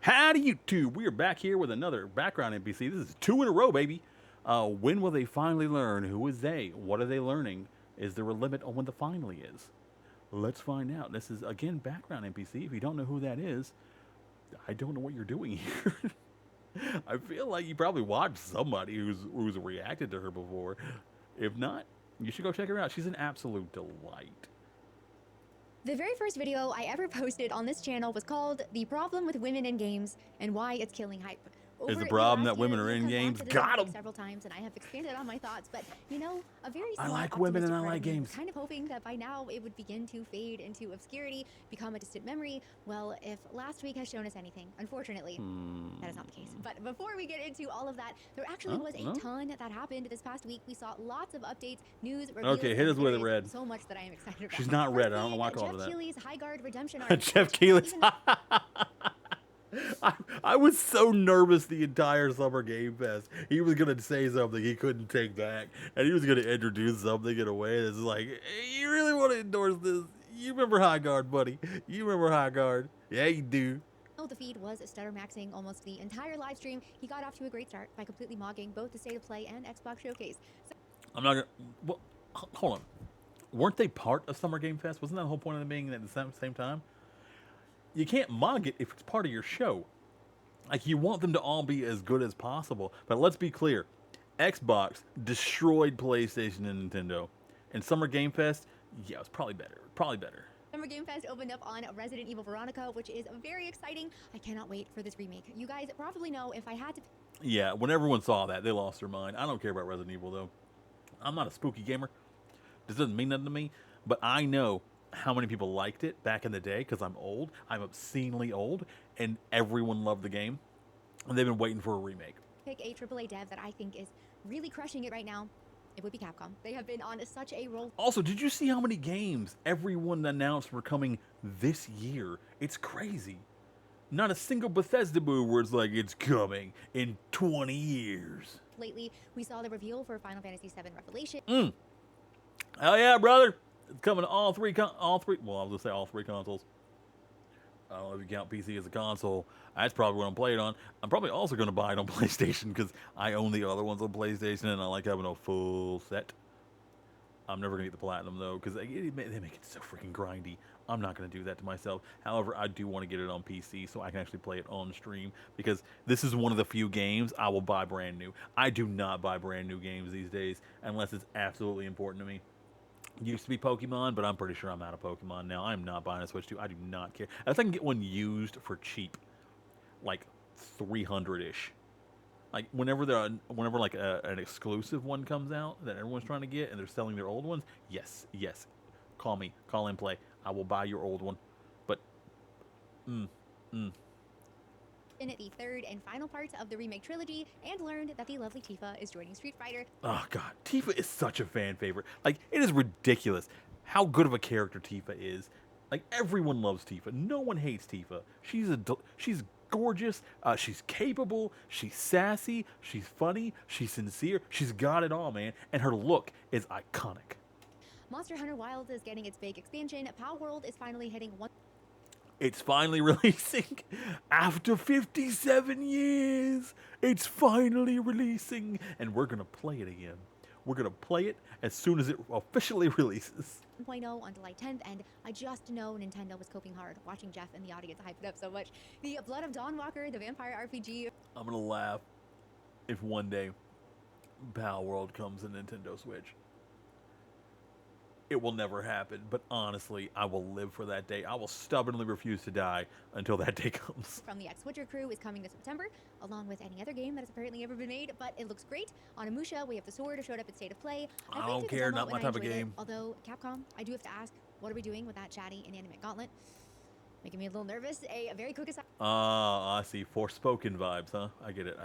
Howdy YouTube, we are back here with another background NPC. This is 2 in a row, baby. When will they finally learn? Who is they? What are they learning? Is there a limit on when the finally is? Let's find out. This is, again, background NPC. If you don't know who that is, I don't know what you're doing here. I feel like you probably watched somebody who's reacted to her before. If not, you should go check her out. She's an absolute delight. The very first video I ever posted on this channel was called The Problem with Women in Games and Why It's Killing Hype. Is the Over problem last that women year, are we've in come back games? to this Got topic 'em! several times, and I have expanded on my thoughts, but you know, a very I small like women and I optimistic like part of me was games. kind of hoping that by now it would begin to fade into obscurity, become a distant memory. Well, if last week has shown us anything, unfortunately, that is not the case. But before we get into all of that, there actually was a ton that happened this past week. We saw lots of updates, news, reveals, Okay, hit us and with it, there is Red. so much that I am excited about. She's not red. I don't know First why I being called her Jeff that. Keighley's High Guard Redemption arc. Jeff Keighley's. I was so nervous the entire Summer Game Fest. He was going to say something he couldn't take back, and he was going to introduce something in a way that's like, hey, you really want to endorse this? You remember High Guard, buddy. You remember High Guard. Yeah, you do. The feed was stutter maxing almost the entire live stream. He got off to a great start by completely mogging both the State of Play and Xbox Showcase. I'm not going to... Well, hold on. Weren't they part of Summer Game Fest? Wasn't that the whole point of them being at the same time? You can't mog it if it's part of your show. Like, you want them to all be as good as possible. But let's be clear. Xbox destroyed PlayStation and Nintendo. And Summer Game Fest, yeah, it was probably better. Probably better. Summer Game Fest opened up on Resident Evil Veronica, which is very exciting. I cannot wait for this remake. You guys probably know if I had to... Yeah, when everyone saw that, they lost their mind. I don't care about Resident Evil, though. I'm not a spooky gamer. This doesn't mean nothing to me. But I know how many people liked it back in the day because I'm old. I'm obscenely old, and everyone loved the game, and they've been waiting for a remake. Pick a AAA dev that I think is really crushing it right now. It would be Capcom. They have been on such a roll. Also, did you see how many games everyone announced were coming this year? It's crazy. Not a single Bethesda move where it's like, it's coming in 20 years. Lately, we saw the reveal for Final Fantasy VII Revelation. Hell yeah, brother. It's coming to all three, well, I was going to say all three consoles. I don't know if you count PC as a console. That's probably what I'm playing on. I'm probably also going to buy it on PlayStation because I own the other ones on PlayStation and I like having a full set. I'm never going to get the Platinum, though, because they make it so freaking grindy. I'm not going to do that to myself. However, I do want to get it on PC so I can actually play it on stream because this is one of the few games I will buy brand new. I do not buy brand new games these days unless it's absolutely important to me. Used to be Pokemon, but I'm pretty sure I'm out of Pokemon now. I'm not buying a Switch 2. I do not care. Unless I can get one used for cheap, like 300-ish. Like whenever like an exclusive one comes out that everyone's trying to get, and they're selling their old ones, yes, call me, call and play. I will buy your old one. But, In the third and final part of the remake trilogy, and learned that the lovely Tifa is joining Street Fighter. Oh god, Tifa is such a fan favorite. Like, it is ridiculous how good of a character Tifa is. Like, everyone loves Tifa. No one hates Tifa. She's gorgeous. She's capable. She's sassy. She's funny. She's sincere. She's got it all, man. And her look is iconic. Monster Hunter Wilds is getting its big expansion. Pow World is finally hitting one. It's finally releasing after 57 years. It's finally releasing, and we're gonna play it again. We're gonna play it as soon as it officially releases. 1.0 on July 10th, and I just know Nintendo was coping hard watching Jeff and the audience hype it up so much. The Blood of Dawnwalker, the vampire RPG. I'm gonna laugh if one day Power World comes to Nintendo Switch. It will never happen, but honestly, I will live for that day. I will stubbornly refuse to die until that day comes. From the X-Witcher crew is coming this September, along with any other game that has apparently ever been made, but it looks great. On Amusha, we have the sword showed up at State of Play. I don't care, not my type of game. Although, Capcom, I do have to ask, what are we doing with that chatty inanimate gauntlet? Making me a little nervous. A very quick aside. I see. Forspoken vibes, huh? I get it.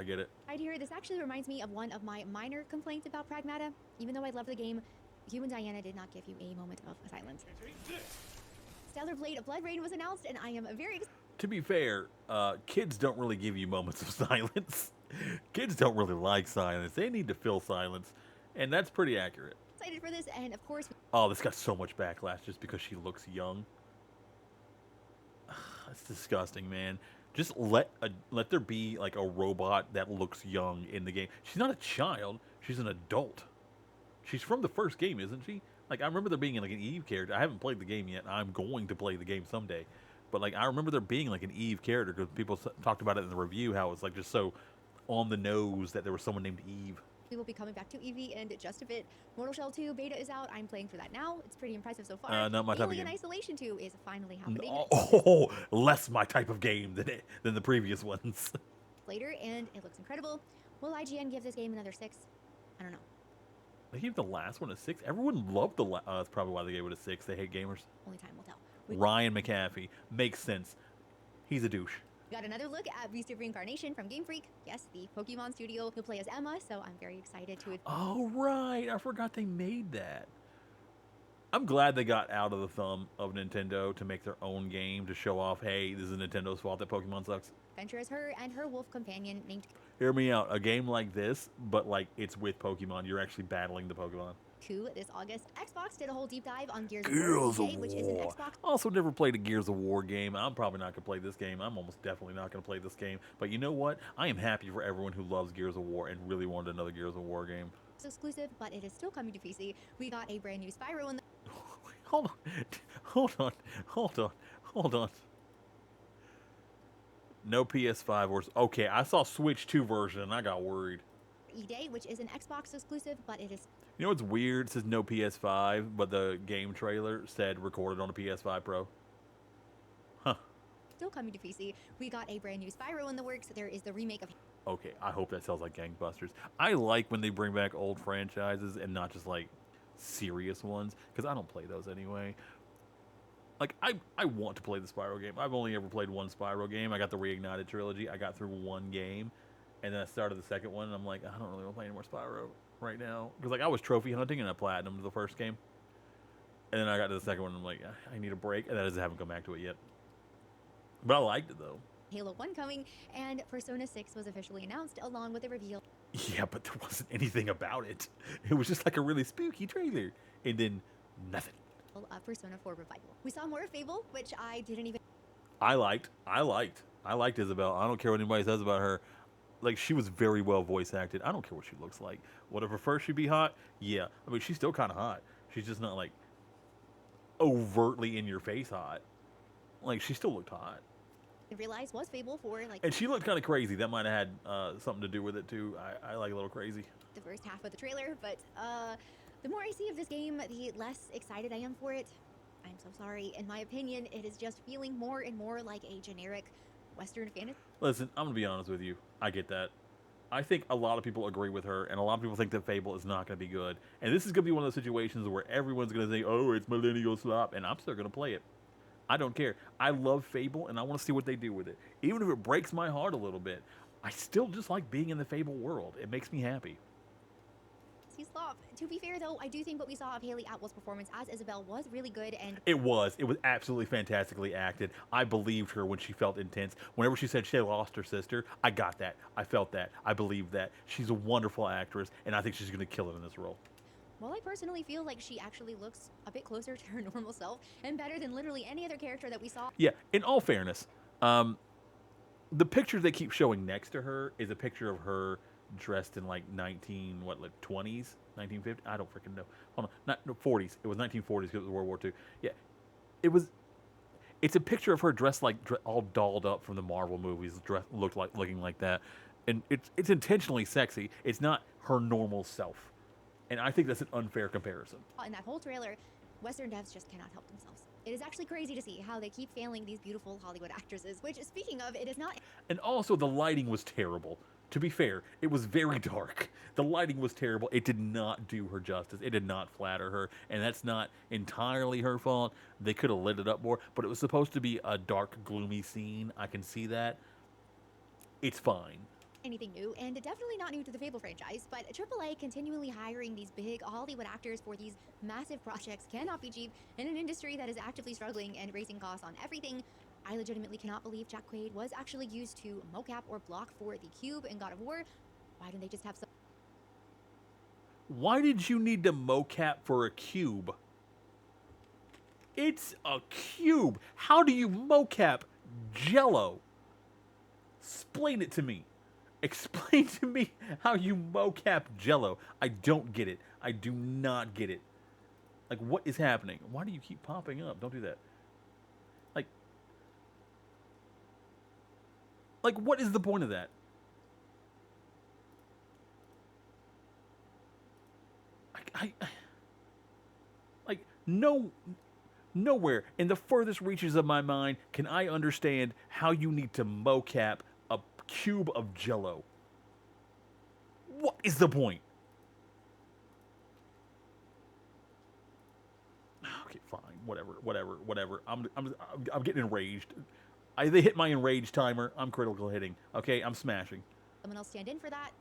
Right here, this actually reminds me of one of my minor complaints about Pragmata. Even though I love the game, Hugh and Diana did not give you a moment of silence. Stellar Blade Blood Rain was announced, and I am very excited. To be fair, kids don't really give you moments of silence. Kids don't really like silence. They need to fill silence, and that's pretty accurate. Excited for this, and of course... Oh, this got so much backlash just because she looks young. That's disgusting, man. Just let there be like a robot that looks young in the game. She's not a child. She's an adult. She's from the first game, isn't she? Like I remember there being like an Eve character. I haven't played the game yet. I'm going to play the game someday. But like I remember there being like an Eve character because people talked about it in the review how it's like just so on the nose that there was someone named Eve. We will be coming back to Eevee in just a bit. Mortal Shell 2 beta is out. I'm playing for that now. It's pretty impressive so far. Not my type of Alien game. Isolation 2 is finally happening. Oh, less my type of game than the previous ones. Later, and it looks incredible. Will IGN give this game another 6? I don't know. They gave the last one a 6. Everyone loved the last. That's probably why they gave it a 6. They hate gamers. Only time will tell. Ryan McAfee makes sense. He's a douche. Got another look at Beast of Reincarnation from Game Freak. Yes, the Pokemon studio who play as Emma, so I'm very excited to... Oh, right. I forgot they made that. I'm glad they got out of the thumb of Nintendo to make their own game to show off, hey, this is Nintendo's fault that Pokemon sucks. Adventure as her and her wolf companion named... Hear me out. A game like this, but like it's with Pokemon. You're actually battling the Pokemon. This August. Xbox did a whole deep dive on Gears of War, which is an War. Xbox... Also never played a Gears of War game. I'm probably not going to play this game. I'm almost definitely not going to play this game. But you know what? I am happy for everyone who loves Gears of War and really wanted another Gears of War game. It's exclusive, but it is still coming to PC. We got a brand new Spyro in the... Hold on. No PS5 or... Okay, I saw Switch 2 version and I got worried. E-Day, which is an Xbox exclusive, but it is... You know what's weird? It says no PS5, but the game trailer said recorded on a PS5 Pro. Huh. Still coming to PC. We got a brand new Spyro in the works. There is the remake of... Okay, I hope that sells like gangbusters. I like when they bring back old franchises and not just like serious ones, because I don't play those anyway. Like, I want to play the Spyro game. I've only ever played one Spyro game. I got the Reignited trilogy. I got through one game, and then I started the second one, and I'm like, I don't really want to play any more Spyro right now. Because, like, I was trophy hunting, and I platinumed the first game. And then I got to the second one, and I'm like, I need a break, and I just haven't come back to it yet. But I liked it, though. Halo 1 coming, and Persona 6 was officially announced, along with a reveal. Yeah, but there wasn't anything about it. It was just like a really spooky trailer, and then nothing. Persona 4 revival. We saw more of Fable, which I didn't even... I liked Isabel. I don't care what anybody says about her. Like, she was very well voice acted. I don't care what she looks like. Would I prefer she be hot? Yeah. I mean, she's still kind of hot. She's just not, like, overtly in your face hot. Like, she still looked hot. I realized was Fable 4, like... And she looked kind of crazy. That might have had something to do with it, too. I like a little crazy. The first half of the trailer, but, the more I see of this game, the less excited I am for it. I'm so sorry. In my opinion, it is just feeling more and more like a generic Western fantasy. Listen, I'm going to be honest with you. I get that. I think a lot of people agree with her, and a lot of people think that Fable is not going to be good. And this is going to be one of those situations where everyone's going to say, oh, it's millennial slop, and I'm still going to play it. I don't care. I love Fable, and I want to see what they do with it. Even if it breaks my heart a little bit, I still just like being in the Fable world. It makes me happy. Slop. To be fair, though, I do think what we saw of Haley Atwell's performance as Isabel was really good, and... It was absolutely fantastically acted. I believed her when she felt intense. Whenever she said she lost her sister, I got that. I felt that. I believed that. She's a wonderful actress, and I think she's going to kill it in this role. Well, I personally feel like she actually looks a bit closer to her normal self, and better than literally any other character that we saw. Yeah, in all fairness, the picture they keep showing next to her is a picture of her dressed in like 20s, 1950s. I don't freaking know. Hold on, not no, 40s. It was 1940s because it was World War II. Yeah, it's a picture of her dressed like all dolled up from the Marvel movies, looking like that, and it's intentionally sexy. It's not her normal self, and I think that's an unfair comparison. In that whole trailer, Western devs just cannot help themselves. It is actually crazy to see how they keep failing these beautiful Hollywood actresses, which, speaking of, it is not... And also, the lighting was terrible. To be fair, it was very dark. The lighting was terrible. It did not do her justice. It did not flatter her, and that's not entirely her fault. They could have lit it up more, but it was supposed to be a dark, gloomy scene. I can see that. It's fine. Anything new, and definitely not new to the Fable franchise, but AAA continually hiring these big Hollywood actors for these massive projects cannot be cheap in an industry that is actively struggling and raising costs on everything. I legitimately cannot believe Jack Quaid was actually used to mocap or block for the Cube in God of War. Why didn't they just have some... Why did you need to mocap for a cube? It's a cube. How do you mocap Jello? Explain it to me. Explain to me how you mocap Jello. I don't get it. I do not get it. Like, what is happening? Why do you keep popping up? Don't do that. Like, what is the point of that? Like, nowhere in the furthest reaches of my mind can I understand how you need to mocap a cube of Jello. What is the point? Okay, fine, whatever. I'm getting enraged. They hit my enrage timer. I'm critical hitting. Okay, I'm smashing. Someone else stand in for that.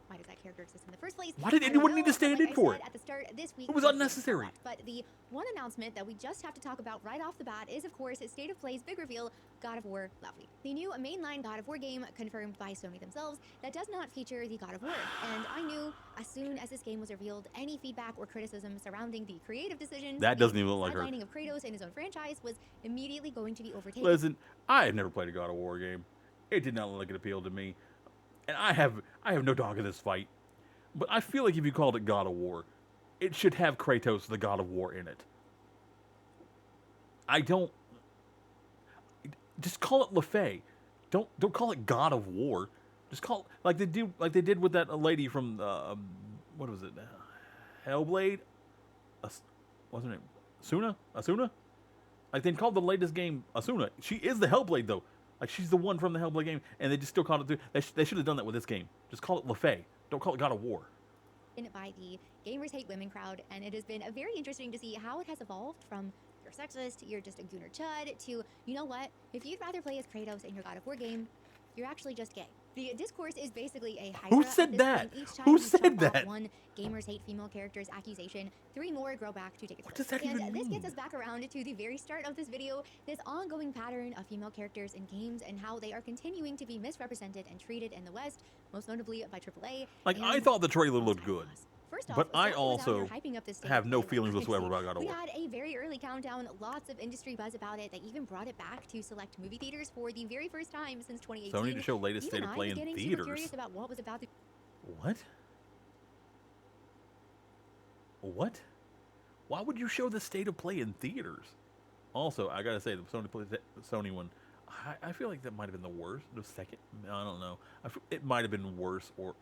Why does that character exist in the first place? Why did anyone need to stand in for it? At the start this week, it was unnecessary. But the one announcement that we just have to talk about right off the bat is, of course, State of Play's big reveal, God of War Loudly. The new mainline God of War game confirmed by Sony themselves that does not feature the God of War. And I knew as soon as this game was revealed, any feedback or criticism surrounding the creative decisions, that doesn't even look like her. Sidelining of Kratos in his own franchise was immediately going to be overtaken. Listen, I have never played a God of War game. It did not look like it appealed to me. And I have no dog in this fight. But I feel like if you called it God of War, it should have Kratos, the God of War, in it. I don't... Just call it LaFay. Don't call it God of War. Just call it... Like they did with that lady from... what was it? Hellblade? What's her name? Asuna? Like, they called the latest game Asuna. She is the Hellblade, though. Like, she's the one from the Hellblade game, and they just still called it... They should have done that with this game. Just call it LaFay. Don't call it God of War. By the Gamers Hate Women crowd, and it has been very interesting to see how it has evolved from you're sexist, you're just a gooner chud, to, you know what, if you'd rather play as Kratos in your God of War game, you're actually just gay. The discourse is basically a hydra. Who said that? Who said that? One gamers hate female characters accusation, 3 more grow back to take its What does that even mean? And this gets us back around to the very start of this video, this ongoing pattern of female characters in games and how they are continuing to be misrepresented and treated in the West, most notably by AAA. Like, I thought the trailer looked good. First off, but I also have no feelings whatsoever about God of War. We had a very early countdown, lots of industry buzz about it. They even brought it back to select movie theaters for the very first time since 2018. Sony to show latest State of Play in theaters. theaters. Curious about what was about to... What? What? Why would you show the State of Play in theaters? Also, I gotta say, the Sony one, I feel like that might have been the worst. The second, I don't know. It might have been worse, or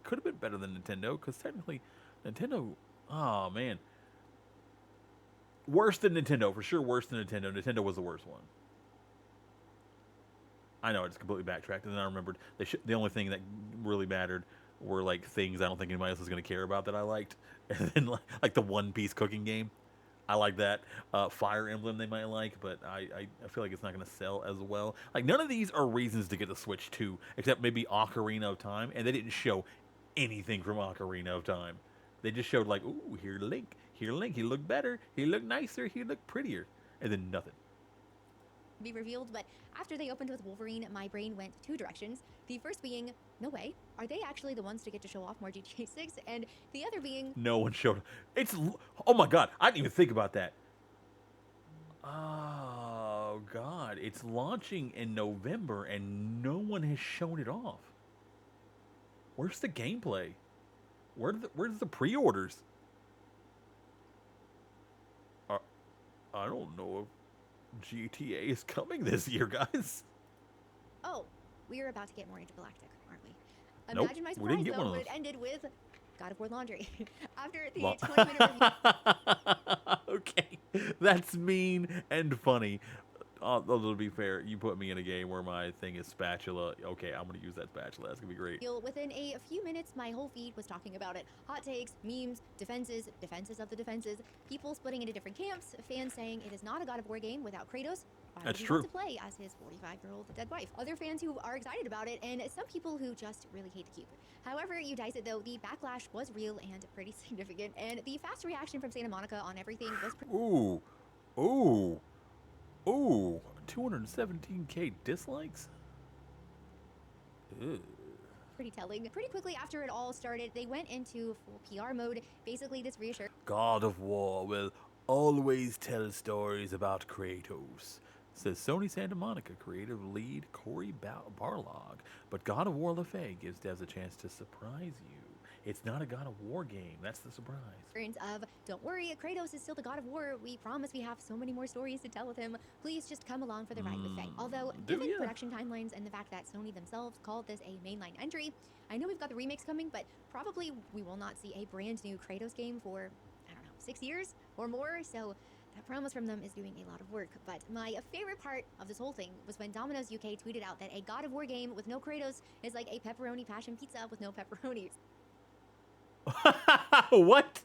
could have been better than Nintendo, because technically, Nintendo, oh man. Worse than Nintendo, for sure worse than Nintendo. Nintendo was the worst one. I know, I just completely backtracked, and then I remembered the only thing that really mattered were like things I don't think anybody else is going to care about that I liked. And then like the One Piece cooking game. I like that. Fire Emblem they might like, but I feel like it's not going to sell as well. Like, none of these are reasons to get the Switch 2, except maybe Ocarina of Time, and they didn't show anything from Ocarina of Time. They just showed like, ooh, here's Link. Here Link. He looked better. He looked nicer. He looked prettier. And then nothing. Be revealed, but after they opened with Wolverine, my brain went 2 directions. The first being, no way, are they actually the ones to get to show off more GTA 6? And the other being, no one showed. Oh my god, I didn't even think about that. Oh god, it's launching in November and no one has shown it off. Where's the gameplay? Where's the pre-orders? I don't know if GTA is coming this year, guys. Oh, we're about to get more intergalactic, aren't we? Nope, Imagine my we didn't surprise, get one though, of when it those. ended with God of War Laundry. After the 20-minute review. Okay, that's mean and funny. Although to be fair, you put me in a game where my thing is spatula. Okay, I'm gonna use that spatula. That's gonna be great. Within a few minutes, my whole feed was talking about it. Hot takes, memes, defenses of the defenses, people splitting into different camps, fans saying it is not a God of War game without Kratos. That's he true. wants to play as his 45-year-old dead wife. Other fans who are excited about it, and some people who just really hate the cube. However you dice it, though, the backlash was real and pretty significant, and the fast reaction from Santa Monica on everything was Ooh, 217k dislikes? Ugh. pretty telling. Pretty quickly after it all started, they went into full PR mode. Basically, this reassured God of War will always tell stories about Kratos. Says Sony Santa Monica creative lead Corey Barlog, but God of War LaFay gives devs a chance to surprise you. It's not a God of War game. That's the surprise. Of, don't worry, Kratos is still the God of War. We promise we have so many more stories to tell with him. Please just come along for the ride with Faye. Although, given production timelines and the fact that Sony themselves called this a mainline entry, I know we've got the remakes coming, but probably we will not see a brand new Kratos game for, I don't know, 6 years or more. So that promise from them is doing a lot of work. But my favorite part of this whole thing was when Domino's UK tweeted out that a God of War game with no Kratos is like a pepperoni passion pizza with no pepperonis. What?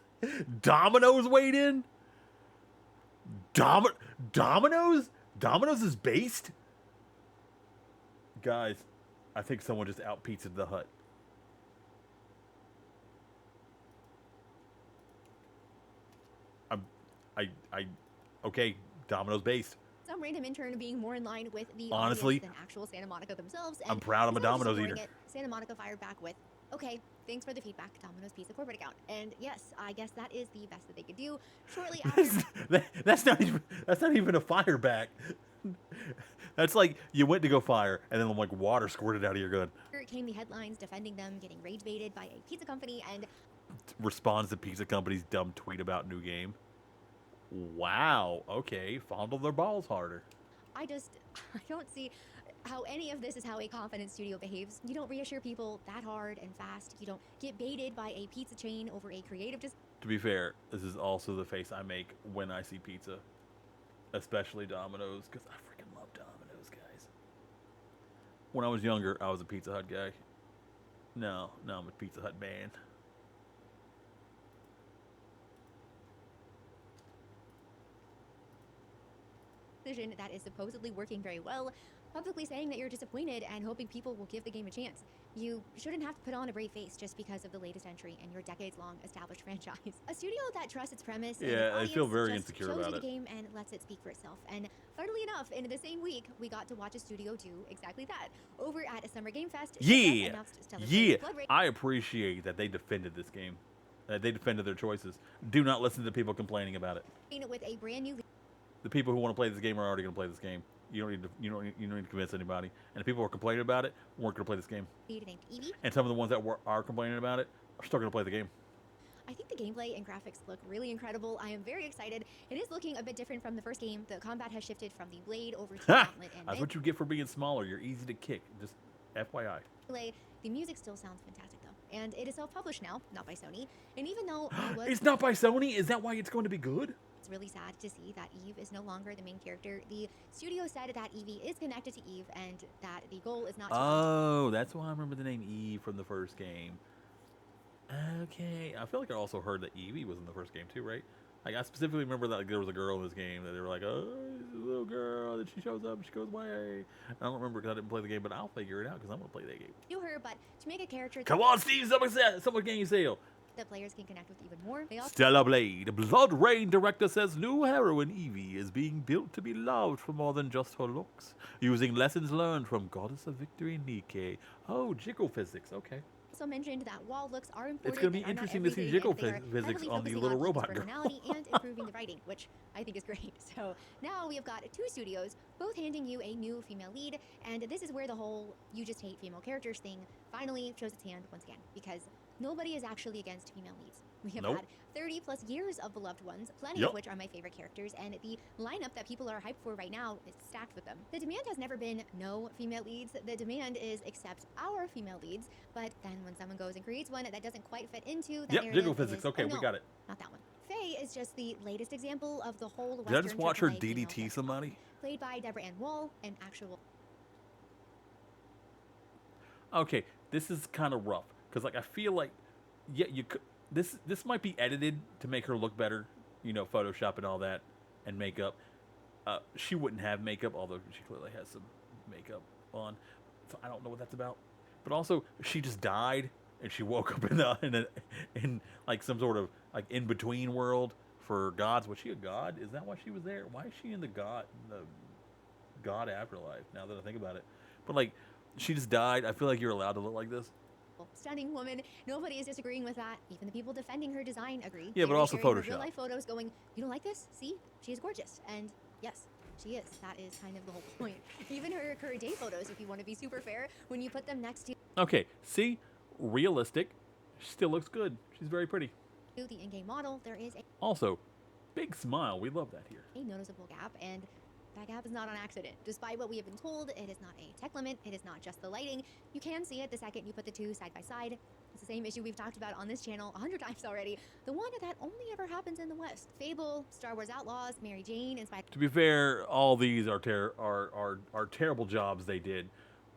Domino's weighed in? Domino's? Domino's is based? Guys, I think someone just out pizzaed the Hut. Okay, Domino's based. Some random intern being more in line with the honestly audience than actual Santa Monica themselves. And I'm proud I'm a Domino's eater. Santa Monica fired back with, okay, thanks for the feedback, Domino's Pizza corporate account. And yes, I guess that is the best that they could do. Shortly after, that's not even a fire back. That's like you went to go fire, and then like water squirted out of your gun. Here came the headlines defending them getting rage baited by a pizza company and responds to pizza company's dumb tweet about new game. Wow. Okay, fondle their balls harder. I don't see how any of this is how a confident studio behaves. You don't reassure people that hard and fast. You don't get baited by a pizza chain over a creative. To be fair, this is also the face I make when I see pizza, especially Domino's, because I freaking love Domino's, guys. When I was younger, I was a Pizza Hut guy. Now I'm a Pizza Hut man. That is supposedly working very well, publicly saying that you're disappointed and hoping people will give the game a chance. You shouldn't have to put on a brave face just because of the latest entry in your decades-long established franchise. A studio that trusts its premise and its I feel very just insecure shows about you it. the game and lets it speak for itself. And funnily enough, in the same week, we got to watch a studio do exactly that over at a Summer Game Fest. Yeah. I appreciate that they defended this game. They defended their choices. Do not listen to people complaining about it. With a brand new. The people who want to play this game are already going to play this game. You don't need to convince anybody. And the people who are complaining about it weren't going to play this game. And some of the ones that are complaining about it are still going to play the game. I think the gameplay and graphics look really incredible. I am very excited. It is looking a bit different from the first game. The combat has shifted from the blade over to the gauntlet. That's what you get for being smaller. You're easy to kick. Just FYI. The music still sounds fantastic though, and it is self-published now, not by Sony. And even though it's not by Sony, is that why it's going to be good? It's really sad to see that Eve is no longer the main character. The studio said that Evie is connected to Eve and that the goal is not to... Oh, that's why I remember the name Eve from the first game. Okay. I feel like I also heard that Evie was in the first game too, right? Like, I specifically remember that there was a girl in this game that they were like, oh, this little girl, that she shows up, she goes away. I don't remember because I didn't play the game, but I'll figure it out because I'm going to play that game. Do her, but to make a character... Come on, Steve, summer game sale. The players can connect with even more. Stella Blade, Blood Rain director says new heroine Evie is being built to be loved for more than just her looks, using lessons learned from Goddess of Victory Nike. Oh, jiggle physics, okay. Also mentioned that while looks are important, it's going to be interesting to see jiggle physics on the little robot girl. And improving the writing, which I think is great. So now we have got 2 studios, both handing you a new female lead, and this is where the whole you just hate female characters thing finally shows its hand once again, because nobody is actually against female leads. We have had 30 plus years of beloved ones, plenty of which are my favorite characters, and the lineup that people are hyped for right now is stacked with them. The demand has never been no female leads. The demand is accept our female leads, but then when someone goes and creates one that doesn't quite fit into that narrative, jiggle physics. Okay, we got it. Not that one. Faye is just the latest example of the whole Western. Did I just watch her DDT somebody? Played by Deborah Ann Wall, an actual. Okay, this is kind of rough because like I feel like you could. This might be edited to make her look better, you know, Photoshop and all that, and makeup. She wouldn't have makeup, although she clearly has some makeup on. So I don't know what that's about. But also, she just died, and she woke up in like some sort of like in between world for gods. Was she a god? Is that why she was there? Why is she in the god afterlife? Now that I think about it, but like she just died. I feel like you're allowed to look like this. Stunning woman. Nobody is disagreeing with that. Even the people defending her design agree. Yeah, but also Photoshop. Real life photos going, you don't like this? See? She is gorgeous. And yes, She is. That is kind of the whole point. Even her current day photos, if you want to be super fair, when you put them next to Okay, see? Realistic. She still looks good. She's very pretty. the in-game model, there is Also, big smile. We love that here. a noticeable gap, and that gap is not on accident. Despite what we have been told, it is not a tech limit, it is not just the lighting. You can see it the second you put the two side by side. It's the same issue we've talked about on this channel 100 times already. The one that only ever happens in the West. Fable, Star Wars Outlaws, Mary Jane, and Spider. To be fair, all these are terrible jobs they did.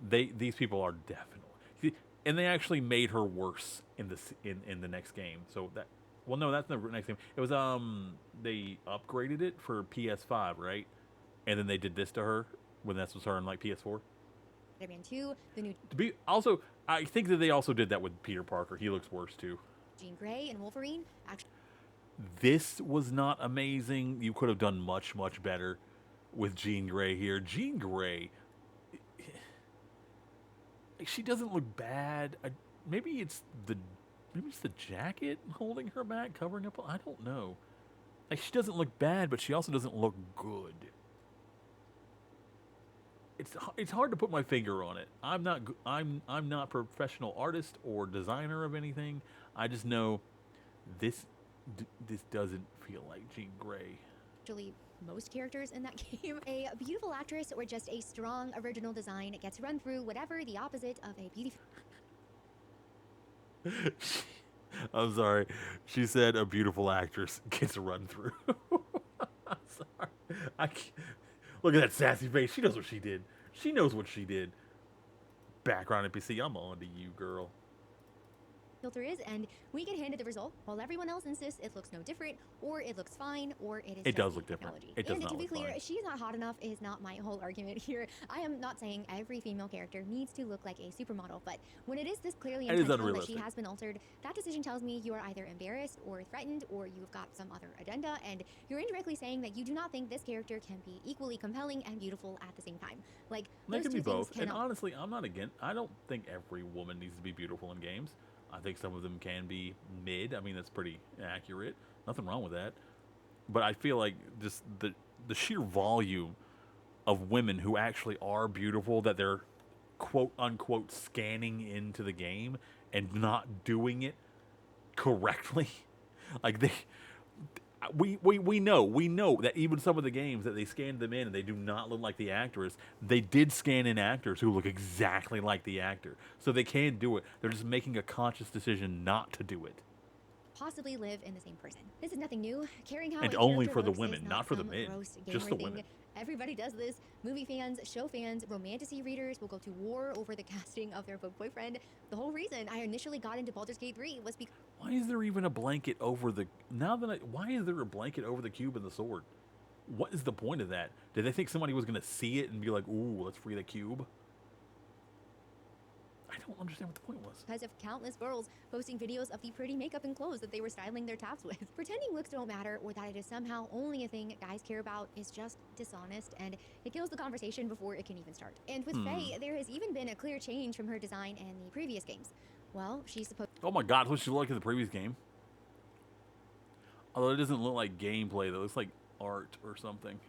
These people are definitely, and they actually made her worse in the next game. So that, well, no, that's the next game. It was they upgraded it for PS5, right? And then they did this to her when this was her in like PS4. Spider-Man 2, the new To be also, I think that they also did that with Peter Parker. He looks worse too. Jean Grey and Wolverine. Actually, This was not amazing. You could have done much better with Jean Grey here. Jean Grey, she doesn't look bad. Maybe it's the jacket holding her back, covering up. I don't know. Like, she doesn't look bad, but she also doesn't look good. It's hard to put my finger on it. I'm not professional artist or designer of anything. I just know this doesn't feel like Jean Grey. most characters in that game. A beautiful actress or just a strong original design gets run through whatever the opposite of a beautiful. I'm sorry. She said a beautiful actress gets run through. I'm sorry. I can't. Look at that sassy face. She knows what she did. She knows what she did. Background NPC, I'm on to you, girl. Filter is, and we get handed the result while everyone else insists it looks no different, or it looks fine, or it is. It does look different. Technology. It does and not to be look clear, fine. she's not hot enough is not my whole argument here. I am not saying every female character needs to look like a supermodel, but when it is this clearly It is intentional that she unrealistic. has been altered, that decision tells me you are either embarrassed or threatened, or you've got some other agenda, and you're indirectly saying that you do not think this character can be equally compelling and beautiful at the same time. Like, They those can two be things both. And cannot. honestly, I'm not against. I don't think every woman needs to be beautiful in games. I think some of them can be mid. I mean, that's pretty accurate. Nothing wrong with that. But I feel like just the sheer volume of women who actually are beautiful that they're quote unquote scanning into the game and not doing it correctly. Like we know that even some of the games that they scanned them in and they do not look like the actress, they did scan in actors who look exactly like the actor. So they can do it. They're just making a conscious decision not to do it. Possibly live in the same person. This is nothing new. Caring how And a only character for the looks women, is not for the some men. gross Just gamer the thing. women. Everybody does this. Movie fans, show fans, romantasy readers will go to war over the casting of their boyfriend. The whole reason I initially got into Baldur's Gate 3 was because Why is there even a blanket over the... Why is there a blanket over the cube and the sword? What is the point of that? Did they think somebody was going to see it and be like, ooh, let's free the cube? I don't understand what the point was. of countless girls posting videos of the pretty makeup and clothes that they were styling their tabs with. Pretending looks don't matter or that it is somehow only a thing guys care about is just dishonest, and it kills the conversation before it can even start. And with Faye, there has even been a clear change from her design in the previous games. Well, she's supposed Oh my god, what she looked like in the previous game. Although it doesn't look like gameplay, though. It's like art or something.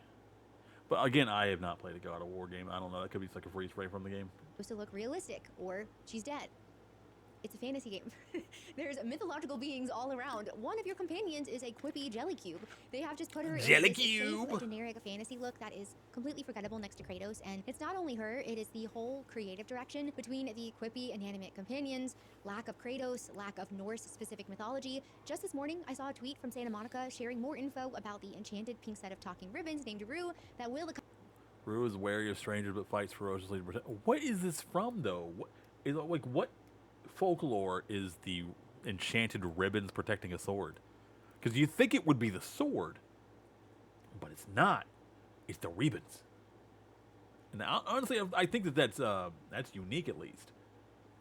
But again, I have not played a God of War game. I don't know. That could be just like a freeze frame from the game. to look realistic, or she's dead. It's a fantasy game. There's mythological beings all around. One of your companions is a quippy jelly cube. They have just put her Jelly in this safe, cube. generic fantasy look that is completely forgettable next to Kratos. And it's not only her, it is the whole creative direction between the quippy inanimate companions, lack of Kratos, lack of Norse-specific mythology. Just this morning, I saw a tweet from Santa Monica sharing more info about the enchanted pink set of talking ribbons named Rue that will Rue is wary of strangers but fights ferociously to protect. What is this from, though? What is it, like? What folklore is the enchanted ribbons protecting a sword? Because you think it would be the sword, but it's not. It's the ribbons. And honestly, I think that's unique at least,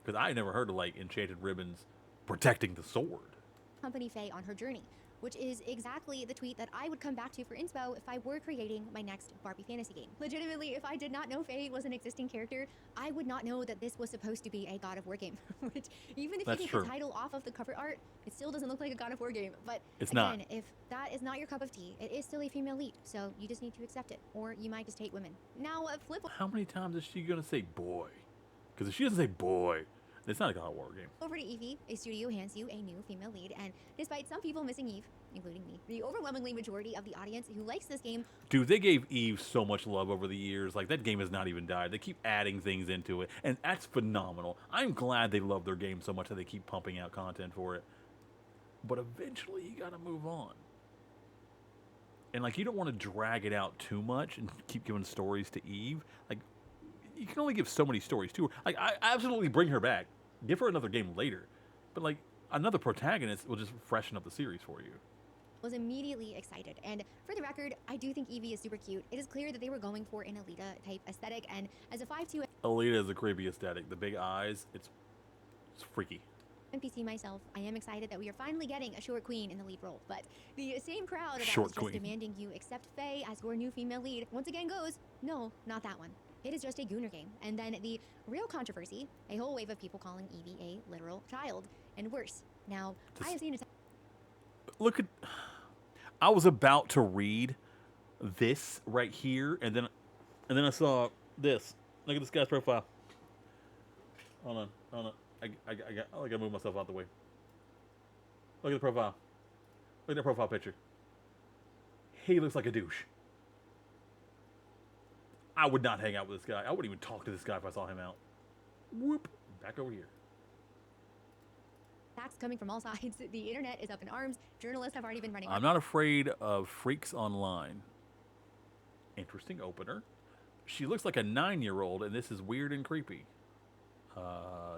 because I never heard of like enchanted ribbons protecting the sword. accompany Faye on her journey. which is exactly the tweet that I would come back to for inspo if I were creating my next Barbie fantasy game. Legitimately, if I did not know Faye was an existing character, I would not know that this was supposed to be a God of War game, which even if you take the title off of the cover art, it still doesn't look like a God of War game. But it's again, not. If that is not your cup of tea, it is still a female lead, so you just need to accept it, or you might just hate women. Now, flip. How many times is she gonna say boy? Because if she doesn't say boy, it's not a God of War game. Over to Evie, a studio hands you a new female lead, and despite some people missing Eve, including me, the overwhelmingly majority of the audience who likes this game. Dude, they gave Eve so much love over the years. Like, that game has not even died. They keep adding things into it, and that's phenomenal. I'm glad they love their game so much that they keep pumping out content for it. But eventually, you gotta move on. And, like, you don't want to drag it out too much and keep giving stories to Eve. Like, you can only give so many stories to her. Like, I absolutely bring her back. Give her another game later. But, like, another protagonist will just freshen up the series for you. Was immediately excited, and for the record, I do think Evie is super cute. It is clear that they were going for an Alita type aesthetic, and as a 5'2" Alita is a creepy aesthetic. The big eyes, it's freaky. NPC myself, I am excited that we are finally getting a short queen in the lead role, but the same crowd that was just demanding you accept Faye as your new female lead once again goes, no, not that one. It is just a Gooner game. And then the real controversy, a whole wave of people calling Evie a literal child, and worse. Now, I have seen it. Look at... I was about to read this right here, and then I saw this. Look at this guy's profile. Hold on. I gotta move myself out the way. Look at the profile. Look at that profile picture. He looks like a douche. I would not hang out with this guy. I wouldn't even talk to this guy if I saw him out. Whoop. Back over here. Attacks coming from all sides. The internet is up in arms. Journalists have already been running. I'm not afraid of freaks online. Interesting opener. She looks like a 9-year-old, and this is weird and creepy.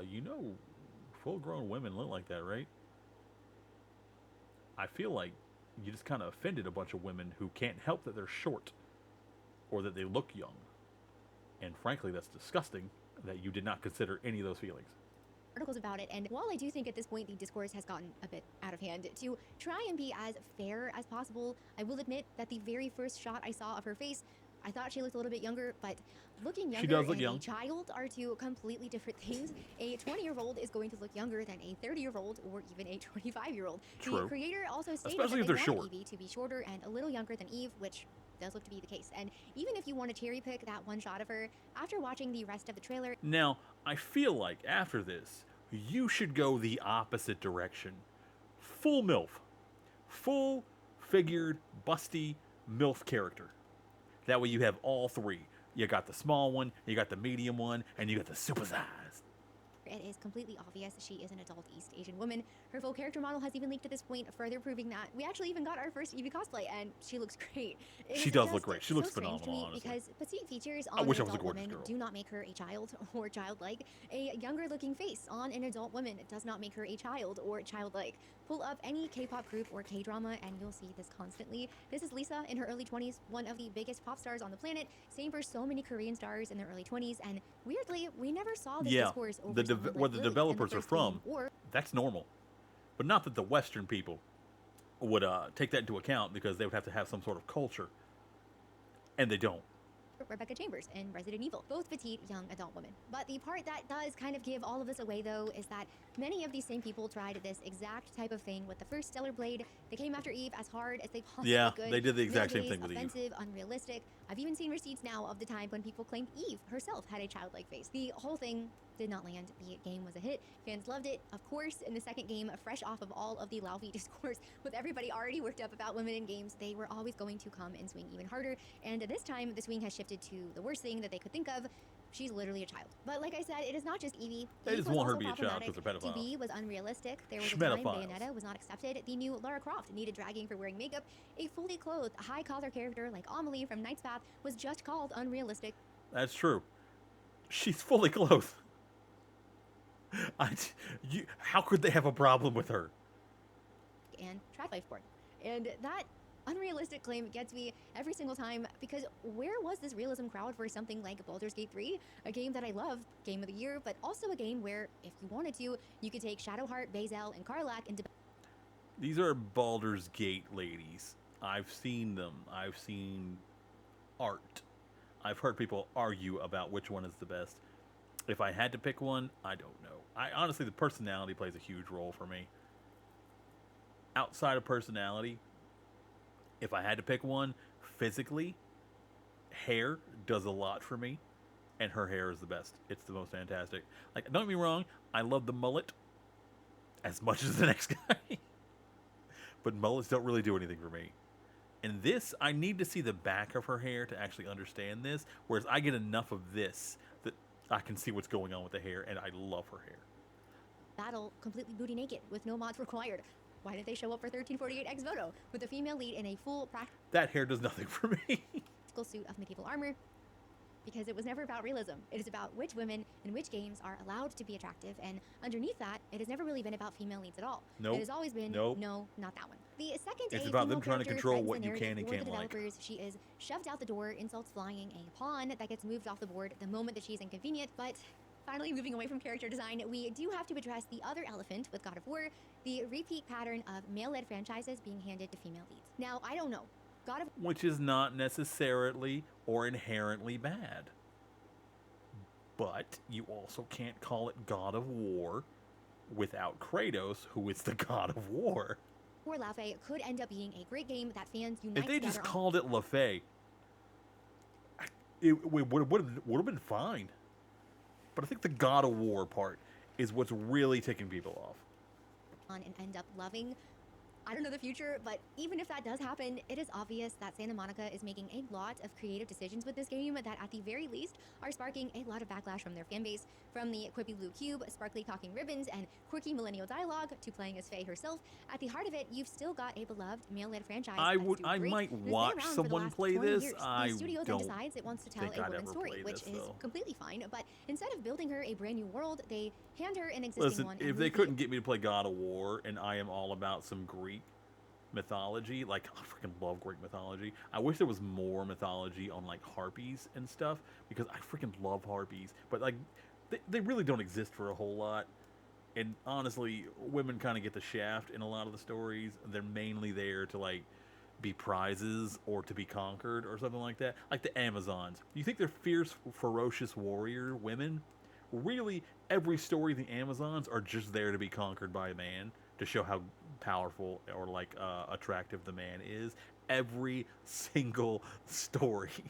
You know, full-grown women look like that, right? I feel like you just kind of offended a bunch of women who can't help that they're short or that they look young. And frankly, that's disgusting that you did not consider any of those feelings. Articles about it, and while I do think at this point the discourse has gotten a bit out of hand, to try and be as fair as possible, I will admit that the very first shot I saw of her face, I thought she looked a little bit younger, but looking younger and a child are two completely different things. A 20-year-old is going to look younger than a 30-year-old or even a 25-year-old. The creator also stated that they want Evie to be shorter and a little younger than Eve, which does look to be the case. And even if you want to cherry pick that one shot of her, after watching the rest of the trailer... Now, I feel like after this, you should go the opposite direction. Full MILF. Full-figured, busty MILF character. That way you have all three. You got the small one, you got the medium one, and you got the supersized. It is completely obvious she is an adult East Asian woman. Her full character model has even leaked at this point, further proving that we actually even got our first Evie cosplay, and she looks great. She does look great. She looks phenomenal, honestly. Because petite features on an adult woman do not make her a child or childlike. A younger-looking face on an adult woman does not make her a child or childlike. Pull up any K-pop group or K-drama, and you'll see this constantly. This is Lisa in her early 20s, one of the biggest pop stars on the planet. Same for so many Korean stars in their early 20s, and weirdly, we never saw this discourse over where the developers are from, that's normal. But not that the Western people would take that into account, because they would have to have some sort of culture. And they don't. Rebecca Chambers in Resident Evil, both petite, young adult women. But the part that does kind of give all of this away, though, is that many of these same people tried this exact type of thing with the first Stellar Blade. They came after Eve as hard as they possibly could. Yeah, they did the exact same thing with Eve. Offensive, unrealistic. I've even seen receipts now of the time when people claimed Eve herself had a childlike face. The whole thing did not land. The game was a hit. Fans loved it. Of course, in the second game, fresh off of all of the Laufey discourse, with everybody already worked up about women in games, they were always going to come and swing even harder. And this time, the swing has shifted to the worst thing that they could think of. She's literally a child. But like I said, it is not just Evie. They just want her to be a child because they're pedophiles. To be was unrealistic. There was a time Bayonetta was not accepted. The new Lara Croft needed dragging for wearing makeup. A fully clothed, high-collar character like Amelie from Knight's Path was just called unrealistic. That's true. She's fully clothed. How could they have a problem with her? And track lifeboard. And that unrealistic claim gets me every single time, because where was this realism crowd for something like Baldur's Gate 3? A game that I love, game of the year, but also a game where, if you wanted to, you could take Shadowheart, Bazel, and Karlach and These are Baldur's Gate ladies. I've seen them. I've seen art. I've heard people argue about which one is the best. If I had to pick one, I don't know. I honestly, the personality plays a huge role for me. Outside of personality, if I had to pick one, physically, hair does a lot for me, and her hair is the best. It's the most fantastic. Like, don't get me wrong, I love the mullet as much as the next guy, but mullets don't really do anything for me. In this, I need to see the back of her hair to actually understand this, whereas I get enough of this that I can see what's going on with the hair, and I love her hair. Battle completely booty naked with no mods required. Why did they show up for 1348 Ex Voto with a female lead in a full practical That hair does nothing for me. suit of medieval armor? Because it was never about realism. It is about which women in which games are allowed to be attractive, and underneath that, it has never really been about female leads at all. Nope. It has always been, Nope. no, not that one. The second, It's a about them female trying to character control threatens what the you can and narrative for can't the like. developers. She is shoved out the door, insults flying, a pawn that gets moved off the board the moment that she's inconvenient, but finally, moving away from character design, we do have to address the other elephant with God of War, the repeat pattern of male-led franchises being handed to female leads. Now, I don't know. God of Which is not necessarily or inherently bad. But you also can't call it God of War without Kratos, who is the God of War. War Lafay could end up being a great game that fans unite If they just together on. called it LaFay, it would have been fine. But I think the God of War part is what's really ticking people off. And end up loving. I don't know the future, but even if that does happen, it is obvious that Santa Monica is making a lot of creative decisions with this game that at the very least are sparking a lot of backlash from their fan base. From the quippy blue cube, sparkly cocking ribbons, and quirky millennial dialogue to playing as Faye herself, at the heart of it, you've still got a beloved male-led franchise. I that's doing great, might and has been watch around for the someone last play 20 this. years. I The studio then don't decides it wants to tell think a I'd woman's ever story, play which this, is though. completely fine. But instead of building her a brand new world, they hand her an existing Listen, one. if they couldn't get me to play God of War, and I am all about some Greek mythology, like I freaking love Greek mythology. I wish there was more mythology on like harpies and stuff, because I freaking love harpies. But like, they really don't exist for a whole lot. And honestly, women kind of get the shaft in a lot of the stories. They're mainly there to like be prizes or to be conquered or something like that. Like the Amazons. You think they're fierce, ferocious warrior women? Really, every story of the Amazons are just there to be conquered by a man, to show how powerful or like attractive the man is. Every single story.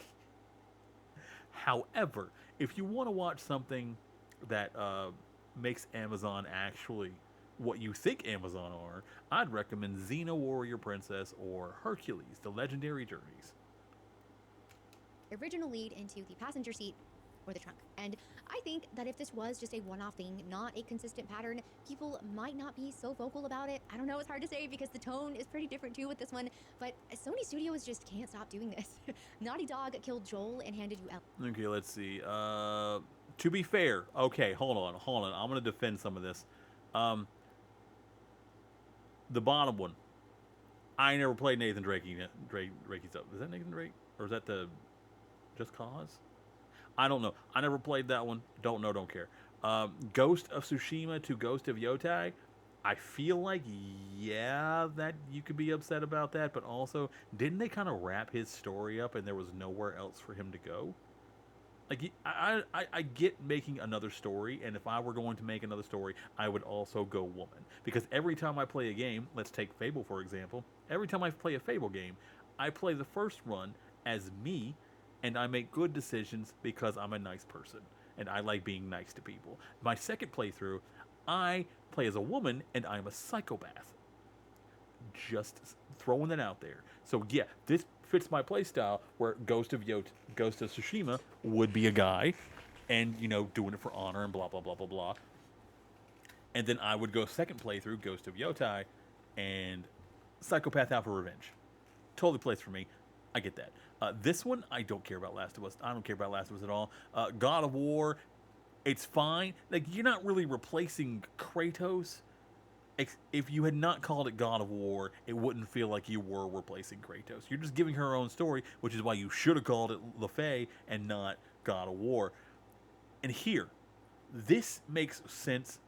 However, if you want to watch something that makes Amazon actually what you think Amazon are, I'd recommend Xena Warrior Princess or Hercules, The Legendary Journeys. original lead into the passenger seat or the trunk. And I think that if this was just a one-off thing, not a consistent pattern, people might not be so vocal about it. I don't know, it's hard to say because the tone is pretty different too with this one, but Sony Studios just can't stop doing this. Naughty Dog killed Joel and handed you El. Okay, let's see. To be fair, okay, hold on. I'm going to defend some of this. The bottom one. I never played Nathan Drakey's stuff. Is that Nathan Drake? Or is that the Just Cause? I don't know. I never played that one. Don't know, don't care. Ghost of Tsushima to Ghost of Yotai. I feel like, yeah, that you could be upset about that, but also, didn't they kind of wrap his story up and there was nowhere else for him to go? Like, I get making another story, and if I were going to make another story, I would also go woman. Because every time I play a game, let's take Fable for example, every time I play a Fable game, I play the first run as me, and I make good decisions because I'm a nice person, and I like being nice to people. My second playthrough, I play as a woman, and I'm a psychopath. Just throwing that out there. So yeah, this fits my playstyle where Ghost of Tsushima would be a guy, and you know, doing it for honor and blah blah blah blah blah. And then I would go second playthrough Ghost of Yotai, and psychopath out for revenge. Totally plays for me. I get that. This one, I don't care about Last of Us. I don't care about Last of Us at all. God of War, it's fine. Like, you're not really replacing Kratos. If you had not called it God of War, it wouldn't feel like you were replacing Kratos. You're just giving her own story, which is why you should have called it LaFay and not God of War. And here, this makes sense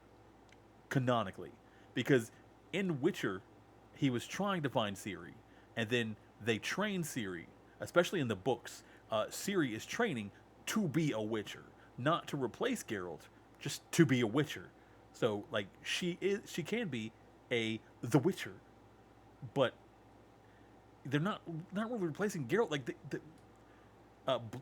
canonically, because in Witcher, he was trying to find Ciri, and then they train Ciri, especially in the books. Ciri is training to be a Witcher, not to replace Geralt, just to be a Witcher. So like she can be the Witcher, but they're not really replacing Geralt. Like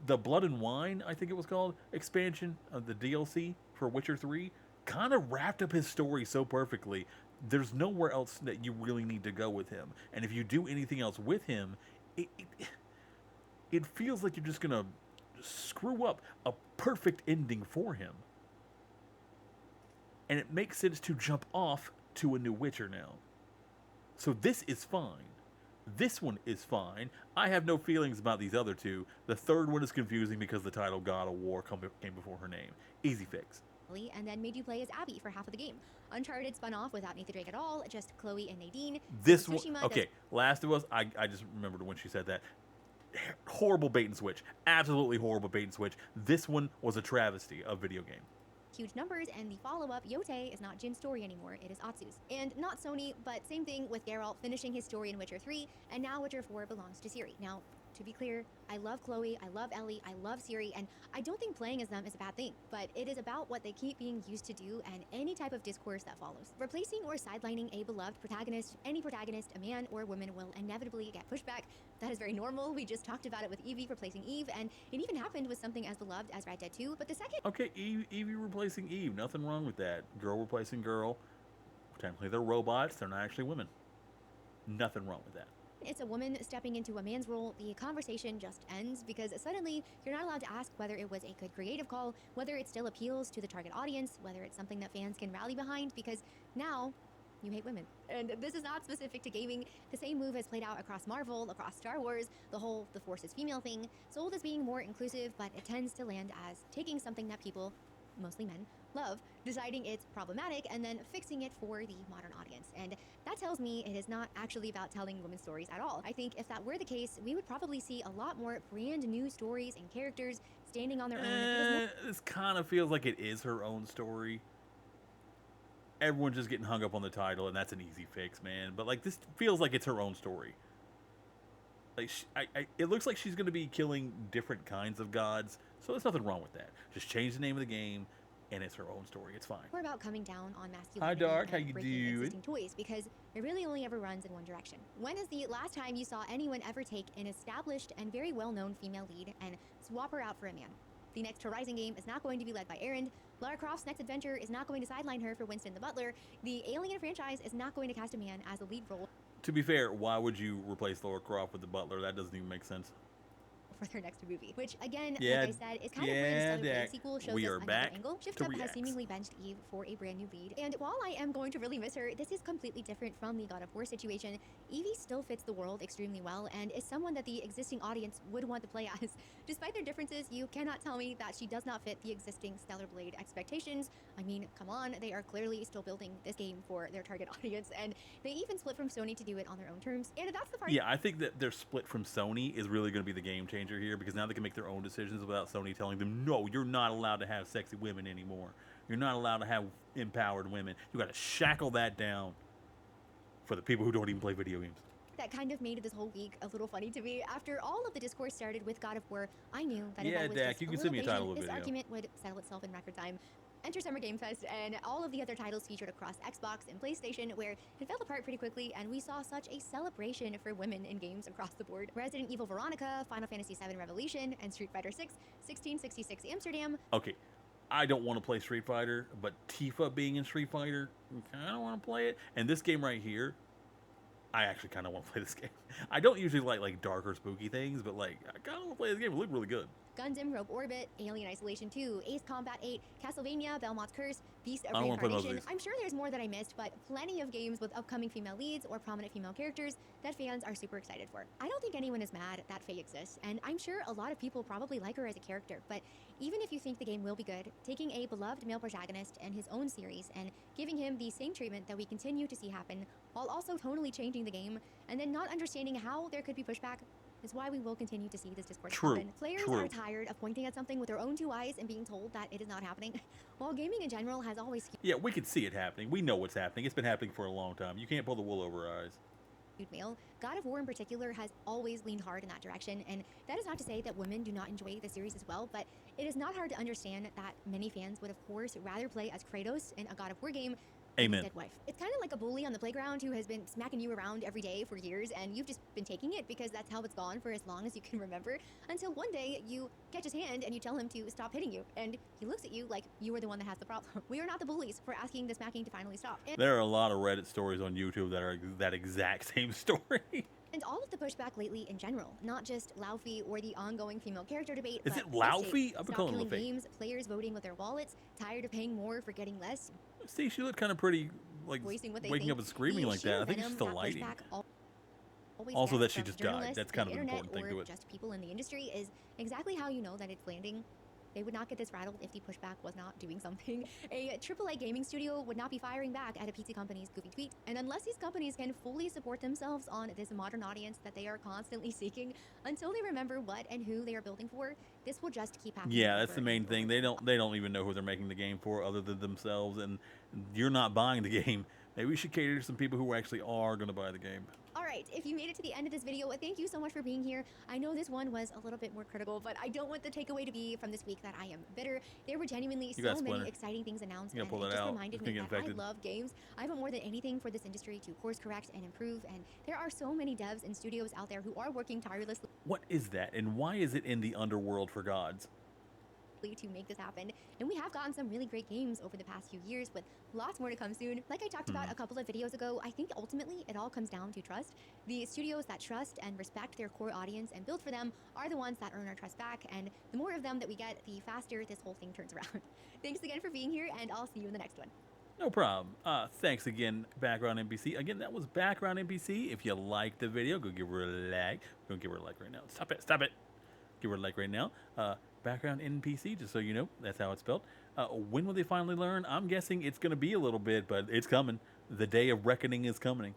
the Blood and Wine, I think it was called, expansion of the DLC for Witcher 3 kind of wrapped up his story so perfectly. There's nowhere else that you really need to go with him. And if you do anything else with him, it feels like you're just going to screw up a perfect ending for him. And it makes sense to jump off to a new Witcher now. So this is fine. This one is fine. I have no feelings about these other two. The third one is confusing because the title God of War came before her name. Easy fix. And then made you play as Abby for half of the game. Uncharted spun off without Nathan Drake at all, just Chloe and Nadine. This one, okay, Last of Us, I just remembered when she said that. Horrible bait and switch. Absolutely horrible bait and switch. This one was a travesty of video game. Huge numbers, and the follow-up, Yote, is not Jin's story anymore, it is Atsu's. And not Sony, but same thing with Geralt finishing his story in Witcher 3, and now Witcher 4 belongs to Ciri. Now, to be clear, I love Chloe, I love Ellie, I love Ciri, and I don't think playing as them is a bad thing, but it is about what they keep being used to do and any type of discourse that follows. Replacing or sidelining a beloved protagonist, any protagonist, a man or woman, will inevitably get pushback. That is very normal. We just talked about it with Evie replacing Eve, and it even happened with something as beloved as Red Dead 2, but the second... Okay, Evie replacing Eve, nothing wrong with that. Girl replacing girl. Technically they're robots, they're not actually women. Nothing wrong with that. It's a woman stepping into a man's role, the conversation just ends because suddenly you're not allowed to ask whether it was a good creative call, whether it still appeals to the target audience, whether it's something that fans can rally behind, because now you hate women. And this is not specific to gaming. The same move has played out across Marvel, across Star Wars, the whole the Force is female thing, sold as being more inclusive, but it tends to land as taking something that people, mostly men, love, deciding it's problematic, and then fixing it for the modern audience. And that tells me it is not actually about telling women's stories at all. I think if that were the case, we would probably see a lot more brand new stories and characters standing on their own. This kind of feels like it is her own story. Everyone's just getting hung up on the title, and that's an easy fix, man. But like, this feels like it's her own story. Like, it looks like she's going to be killing different kinds of gods, so there's nothing wrong with that. Just change the name of the game, and it's her own story. It's fine. We're about coming down on masculinity. Hi, Dark. How you breaking doing? Existing toys, because it really only ever runs in one direction. When is the last time you saw anyone ever take an established and very well-known female lead and swap her out for a man? The next Horizon game is not going to be led by Erend. Lara Croft's next adventure is not going to sideline her for Winston the Butler. The Alien franchise is not going to cast a man as a lead role. To be fair, why would you replace Lara Croft with the Butler? That doesn't even make sense. For their next movie, which again, Yeah, like I said, is kind of where this other Blade sequel shows we us are another back angle. Shift to Up has react. seemingly benched Eve for a brand new lead, and while I am going to really miss her, this is completely different from the God of War situation. Evie still fits the world extremely well and is someone that the existing audience would want to play as. Despite their differences, you cannot tell me that she does not fit the existing Stellar Blade expectations. I mean, come on, they are clearly still building this game for their target audience, and they even split from Sony to do it on their own terms. And that's the part. Yeah, I think that their split from Sony is really going to be the game changer here, because now they can make their own decisions without Sony telling them, no, you're not allowed to have sexy women anymore. You're not allowed to have empowered women. You got to shackle that down for the people who don't even play video games. That kind of made this whole week a little funny to me. After all of the discourse started with God of War, I knew that if I was Dak, just you a can little send me a patient, title of this video. argument would settle itself in record time. Enter Summer Game Fest, and all of the other titles featured across Xbox and PlayStation, where it fell apart pretty quickly, and we saw such a celebration for women in games across the board. Resident Evil Veronica, Final Fantasy VII Revolution, and Street Fighter VI, 1666 Amsterdam. Okay, I don't want to play Street Fighter, but Tifa being in Street Fighter, I don't want to play it. And this game right here, I actually kind of want to play this game. I don't usually like dark or spooky things, but like, I kind of want to play this game. It looked really good. Gundam Rogue Orbit, Alien Isolation 2, Ace Combat 8, Castlevania, Belmont's Curse, Beast of I don't wanna play those Reincarnation. of these. I'm sure there's more that I missed, but plenty of games with upcoming female leads or prominent female characters that fans are super excited for. I don't think anyone is mad that Faye exists, and I'm sure a lot of people probably like her as a character, but even if you think the game will be good, taking a beloved male protagonist and his own series and giving him the same treatment that we continue to see happen, while also tonally changing the game, and then not understanding how there could be pushback, is why we will continue to see this discourse happen. Players are tired of pointing at something with their own two eyes and being told that it is not happening. While gaming in general has always... Yeah, we can see it happening. We know what's happening. It's been happening for a long time. You can't pull the wool over our eyes. male. God of War in particular has always leaned hard in that direction, and that is not to say that women do not enjoy the series as well, but it is not hard to understand that many fans would of course rather play as Kratos in a God of War game than his Amen. dead wife. It's kind of like a bully on the playground who has been smacking you around every day for years, and you've just been taking it because that's how it's gone for as long as you can remember, until one day you catch his hand and you tell him to stop hitting you, and he looks at you like you are the one that has the problem. We are not the bullies for asking the smacking to finally stop. There are a lot of Reddit stories on YouTube that are that exact same story. And all of the pushback lately in general, not just Laufey or the ongoing female character debate. Is but it Laufey? I've been stop calling killing him Laufey. games, players voting with their wallets, tired of paying more for getting less, See, she looked kind of pretty, like voicing what they waking think. up and screaming The like that. I think it's venom just the that lighting. pushback always Also gets that she from just died. journalists, That's kind the of an internet, important thing to or it. just people in the industry is exactly how you know that it's landing. They would not get this rattled if the pushback was not doing something. A AAA gaming studio would not be firing back at a PC company's goofy tweet. And unless these companies can fully support themselves on this modern audience that they are constantly seeking, until they remember what and who they are building for, this will just keep happening. Yeah, that's the over main and thing. over. They don't even know who they're making the game for other than themselves, and you're not buying the game. Maybe we should cater to some people who actually are going to buy the game. All right, if you made it to the end of this video, thank you so much for being here. I know this one was a little bit more critical, but I don't want the takeaway to be from this week that I am bitter. There were genuinely You got so Splinter. many exciting things announced, You and gotta pull it that just out. reminded It's me gonna that get I infected. love games. I want more than anything for this industry to course correct and improve, and there are so many devs and studios out there who are working tirelessly What is that, and why is it in the underworld, for gods? to make this happen. And we have gotten some really great games over the past few years, with lots more to come soon. Like I talked about a couple of videos ago, I think ultimately it all comes down to trust. The studios that trust and respect their core audience and build for them are the ones that earn our trust back, and the more of them that we get, the faster this whole thing turns around. Thanks again for being here, and I'll see you in the next one. No problem. Thanks again, Background NPC. Again, that was Background NPC. If you liked the video, go give her a like. Go give her a like right now. Stop it. Stop it. Give her a like right now. Background NPC, just so you know, that's how it's spelled. When will they finally learn? I'm guessing it's going to be a little bit, but it's coming. The day of reckoning is coming.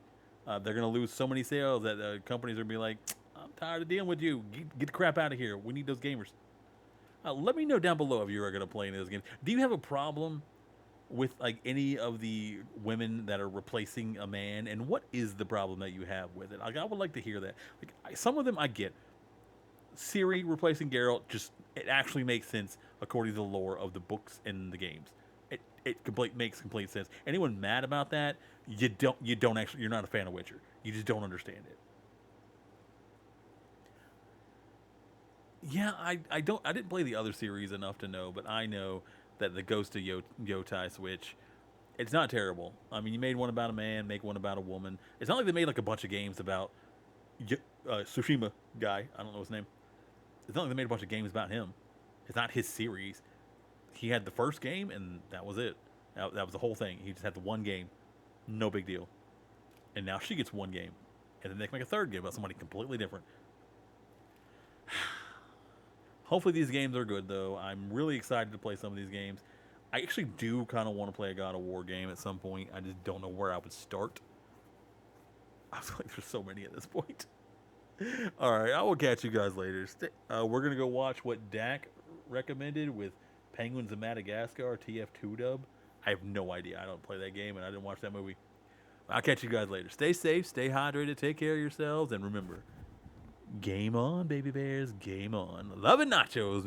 They're going to lose so many sales that companies are going to be like, I'm tired of dealing with you. Get the crap out of here. We need those gamers. Let me know down below if you are going to play any of those games. Do you have a problem with like any of the women that are replacing a man, and what is the problem that you have with it? Like, I would like to hear that. Like, some of them I get. Ciri replacing Geralt, just it actually makes sense according to the lore of the books and the games. It makes complete sense. Anyone mad about that, you don't actually, you're not a fan of Witcher. You just don't understand it. Yeah, I didn't play the other series enough to know, but I know that the Ghost of Yotai Switch, it's not terrible. I mean, you made one about a man, make one about a woman. It's not like they made like a bunch of games about Tsushima guy. I don't know his name. It's not like they made a bunch of games about him. It's not his series. He had the first game, and that was it. That was the whole thing. He just had the one game. No big deal. And now she gets one game. And then they can make a third game about somebody completely different. Hopefully these games are good, though. I'm really excited to play some of these games. I actually do kind of want to play a God of War game at some point. I just don't know where I would start. I feel like there's so many at this point. All right, I will catch you guys later. We're going to go watch what Dak recommended with Penguins of Madagascar, TF2 dub. I have no idea. I don't play that game, and I didn't watch that movie. I'll catch you guys later. Stay safe, stay hydrated, take care of yourselves, and remember, game on, baby bears, game on. Love and nachos.